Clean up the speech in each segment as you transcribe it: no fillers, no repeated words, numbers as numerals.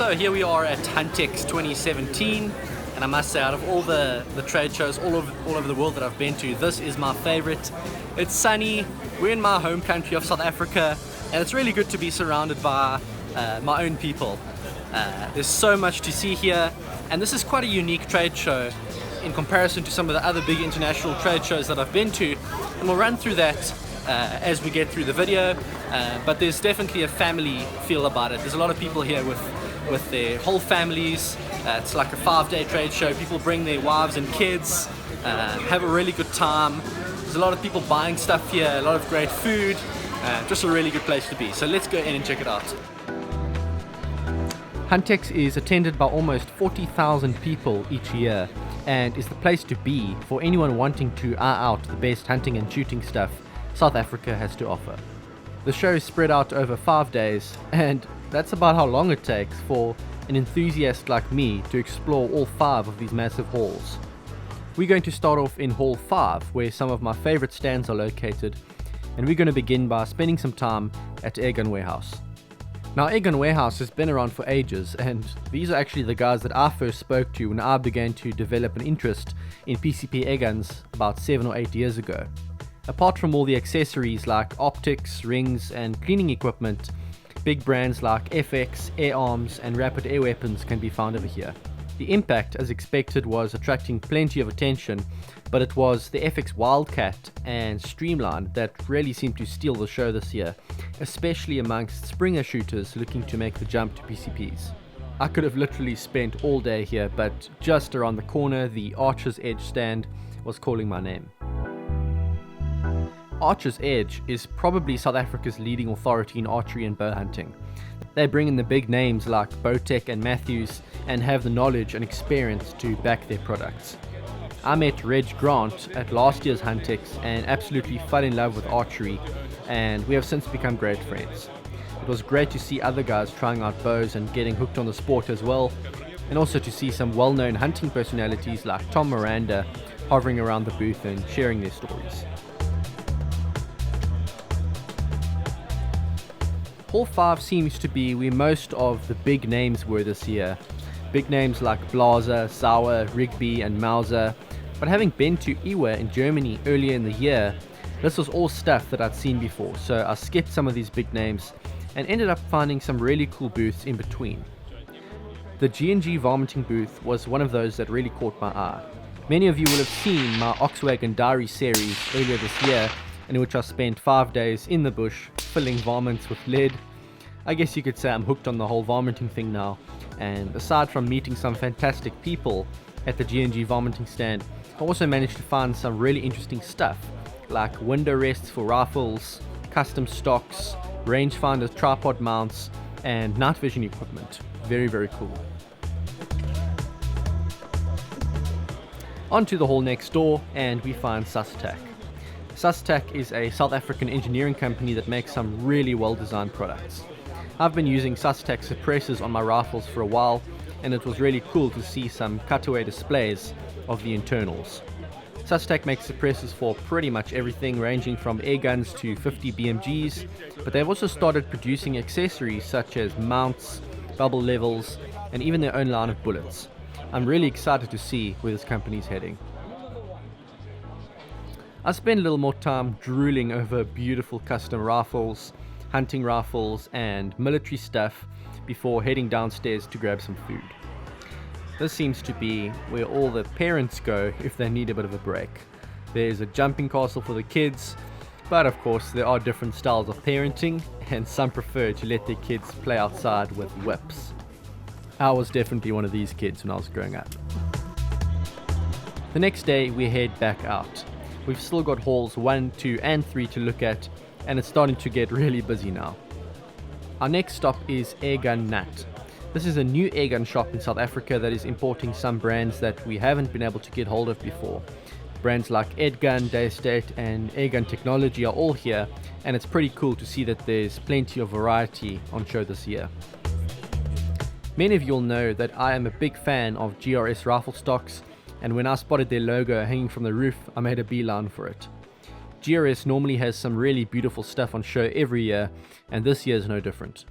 So here we are at HuntEx 2017, and I must say, out of all the trade shows all over the world that I've been to, this is my favorite. It's sunny, we're in my home country of South Africa, and it's really good to be surrounded by my own people. There's so much to see here, and this is quite a unique trade show in comparison to some of the other big international trade shows that I've been to, and we'll run through that as we get through the video. But there's definitely a family feel about it. There's a lot of people here with their whole families. It's like a 5-day trade show. People bring their wives and kids, have a really good time. There's a lot of people buying stuff here, a lot of great food, just a really good place to be. So let's go in and check it out. HuntEx is attended by almost 40,000 people each year and is the place to be for anyone wanting to eye out the best hunting and shooting stuff South Africa has to offer. The show is spread out over 5 days, and that's about how long it takes for an enthusiast like me to explore all 5 of these massive halls. We're going to start off in Hall 5, where some of my favorite stands are located, and we're going to begin by spending some time at Airgun Warehouse. Now, Airgun Warehouse has been around for ages, and these are actually the guys that I first spoke to when I began to develop an interest in PCP airguns about 7 or 8 years ago. Apart from all the accessories like optics, rings, and cleaning equipment, big brands like FX, Air Arms, and Rapid Air Weapons can be found over here. The Impact, as expected, was attracting plenty of attention, but it was the FX Wildcat and Streamline that really seemed to steal the show this year, especially amongst Springer shooters looking to make the jump to PCPs. I could have literally spent all day here, but just around the corner, the Archer's Edge stand was calling my name. Archer's Edge is probably South Africa's leading authority in archery and bow hunting. They bring in the big names like Bowtech and Matthews and have the knowledge and experience to back their products. I met Reg Grant at last year's HuntEx and absolutely fell in love with archery, and we have since become great friends. It was great to see other guys trying out bows and getting hooked on the sport as well, and also to see some well-known hunting personalities like Tom Miranda hovering around the booth and sharing their stories. Hall 5 seems to be where most of the big names were this year. Big names like Blaser, Sauer, Rigby and Mauser. But having been to IWA in Germany earlier in the year, this was all stuff that I'd seen before, so I skipped some of these big names and ended up finding some really cool booths in between. The G&G Varminting booth was one of those that really caught my eye. Many of you will have seen my Oxwagon Diary series earlier this year, in which I spent 5 days in the bush filling varmints with lead. I guess you could say I'm hooked on the whole varminting thing now, and aside from meeting some fantastic people at the G&G Varminting stand, I also managed to find some really interesting stuff like window rests for rifles, custom stocks, rangefinder tripod mounts, and night vision equipment. Very, very cool. On to the hall next door, and we find Sustech. Sustech is a South African engineering company that makes some really well-designed products. I've been using Sustech suppressors on my rifles for a while, and it was really cool to see some cutaway displays of the internals. Sustech makes suppressors for pretty much everything, ranging from air guns to 50 BMGs, but they've also started producing accessories such as mounts, bubble levels, and even their own line of bullets. I'm really excited to see where this company's heading. I spent a little more time drooling over beautiful custom rifles, hunting rifles, and military stuff before heading downstairs to grab some food. This seems to be where all the parents go if they need a bit of a break. There's a jumping castle for the kids, but of course there are different styles of parenting, and some prefer to let their kids play outside with whips. I was definitely one of these kids when I was growing up. The next day we head back out. We've still got halls 1, 2 and 3 to look at, and it's starting to get really busy now. Our next stop is Airgun Nut. This is a new airgun shop in South Africa that is importing some brands that we haven't been able to get hold of before. Brands like Edgun, Daystate and Airgun Technology are all here, and it's pretty cool to see that there's plenty of variety on show this year. Many of you will know that I am a big fan of GRS rifle stocks, and when I spotted their logo hanging from the roof, I made a beeline for it. GRS normally has some really beautiful stuff on show every year, and this year is no different.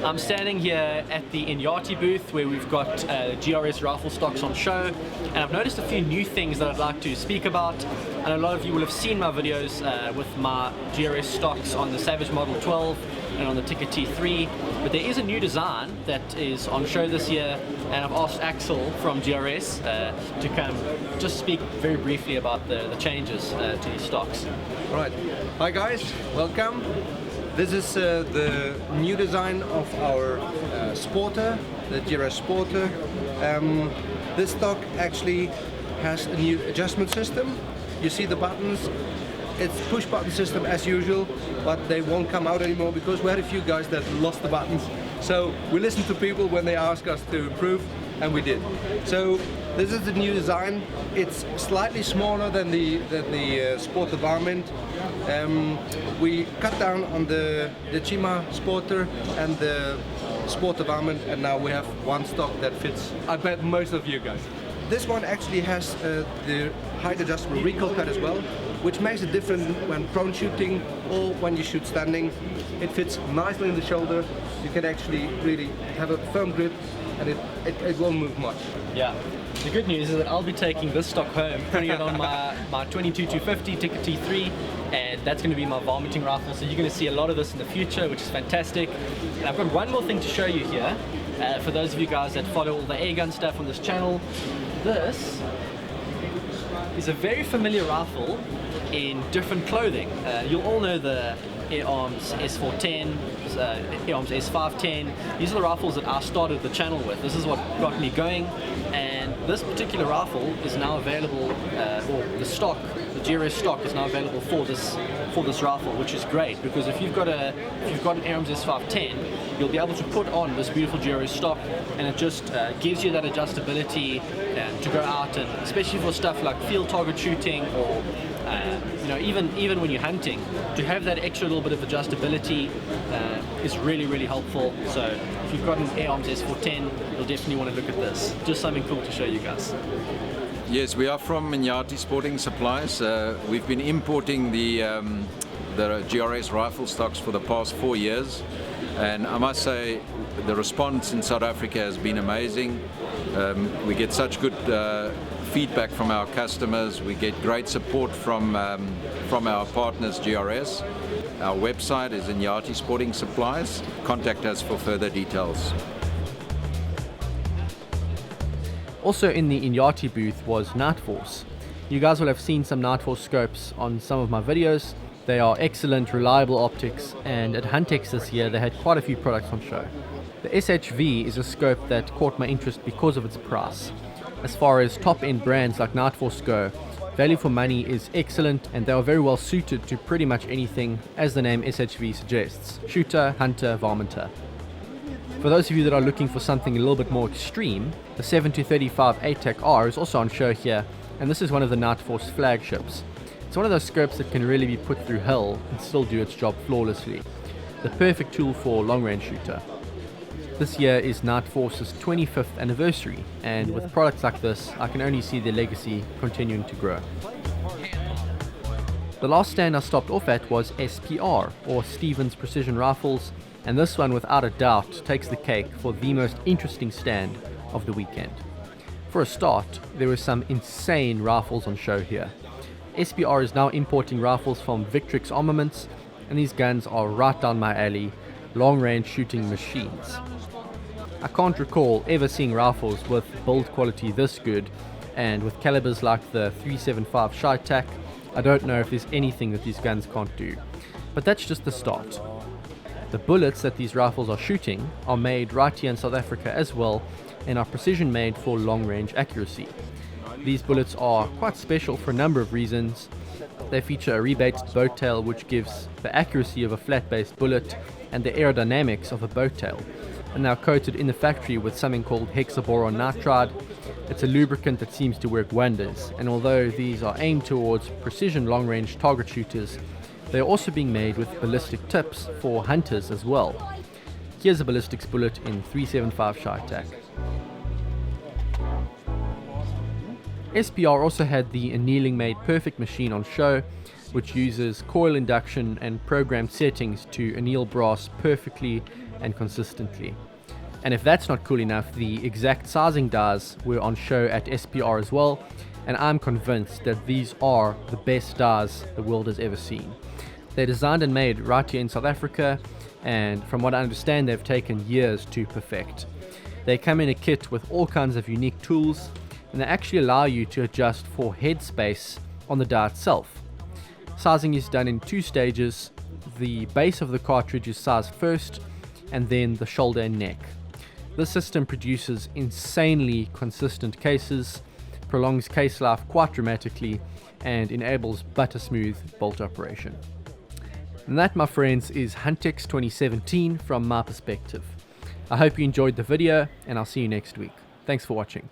I'm standing here at the Inyati booth where we've got GRS rifle stocks on show, and I've noticed a few new things that I'd like to speak about. And a lot of you will have seen my videos with my GRS stocks on the Savage Model 12 and on the Ticker T3, but there is a new design that is on show this year, and I've asked Axel from GRS to come just speak very briefly about the changes to these stocks. Right. Hi guys, welcome. This is the new design of our Sporter, the GRS Sporter. This stock actually has a new adjustment system. You see the buttons. It's push button system as usual, but they won't come out anymore because we had a few guys that lost the buttons. So we listened to people when they asked us to improve, and we did. So this is the new design. It's slightly smaller than the Sporter Varmint. We cut down on the Chima Sporter and the Sporter Varmint, and now we have one stock that fits, I bet, most of you guys. This one actually has the height adjustable recoil pad as well, which makes it different when prone shooting or when you shoot standing. It fits nicely in the shoulder. You can actually really have a firm grip, and it won't move much. Yeah. The good news is that I'll be taking this stock home, putting it on my 22-250 Ticker T3, and that's going to be my varminting rifle. So you're going to see a lot of this in the future, which is fantastic. And I've got one more thing to show you here. For those of you guys that follow all the airgun stuff on this channel, this is a very familiar rifle in different clothing. You'll all know the Air Arms S410, Air Arms S510. These are the rifles that I started the channel with. This is what got me going, and this particular rifle is now available, or the stock, the GRS stock is now available for this rifle, which is great because if you've got an Air Arms S510, you'll be able to put on this beautiful GRS stock, and it just gives you that adjustability to go out, and especially for stuff like field target shooting or even when you're hunting, to have that extra little bit of adjustability is really, really helpful. So if you've got an Air Arms S410, you'll definitely want to look at this. Just something cool to show you guys. Yes, we are from Inyati Sporting Supplies. We've been importing the GRS rifle stocks for the past 4 years, and I must say the response in South Africa has been amazing. We get such good feedback from our customers. We get great support from our partners GRS. Our website is Inyati Sporting Supplies. Contact us for further details. Also in the Inyati booth was Nightforce. You guys will have seen some Nightforce scopes on some of my videos. They are excellent, reliable optics, and at HuntEx this year they had quite a few products on show. The SHV is a scope that caught my interest because of its price. As far as top-end brands like Nightforce go, value for money is excellent, and they are very well suited to pretty much anything, as the name SHV suggests: shooter, hunter, varminter. For those of you that are looking for something a little bit more extreme, the 7-35 ATAC R is also on show here, and this is one of the Nightforce flagships. It's one of those scopes that can really be put through hell and still do its job flawlessly. The perfect tool for long-range shooter. This year is Nightforce's 25th anniversary, and with products like this, I can only see their legacy continuing to grow. The last stand I stopped off at was SPR, or Stevens Precision Rifles, and this one without a doubt takes the cake for the most interesting stand of the weekend. For a start, there were some insane rifles on show here. SPR is now importing rifles from Victrix Armaments, and these guns are right down my alley, long-range shooting machines. I can't recall ever seeing rifles with build quality this good, and with calibers like the 375 ShyTac, I don't know if there's anything that these guns can't do. But that's just the start. The bullets that these rifles are shooting are made right here in South Africa as well, and are precision made for long-range accuracy. These bullets are quite special for a number of reasons. They feature a rebated boat tail, which gives the accuracy of a flat-based bullet and the aerodynamics of a boat tail, and now coated in the factory with something called hexaboron nitride. It's a lubricant that seems to work wonders, and although these are aimed towards precision long-range target shooters, they are also being made with ballistic tips for hunters as well. Here's a ballistics bullet in 375 ShyTac. SPR also had the annealing made perfect machine on show, which uses coil induction and programmed settings to anneal brass perfectly and consistently. And if that's not cool enough, the exact sizing dies were on show at SPR as well, and I'm convinced that these are the best dies the world has ever seen. They're designed and made right here in South Africa, and from what I understand, they've taken years to perfect. They come in a kit with all kinds of unique tools, and they actually allow you to adjust for head space on the die itself. Sizing is done in 2 stages. The base of the cartridge is sized first, and then the shoulder and neck. This system produces insanely consistent cases, prolongs case life quite dramatically, and enables butter smooth bolt operation. And that, my friends, is HuntEx 2017 from my perspective. I hope you enjoyed the video, and I'll see you next week. Thanks for watching.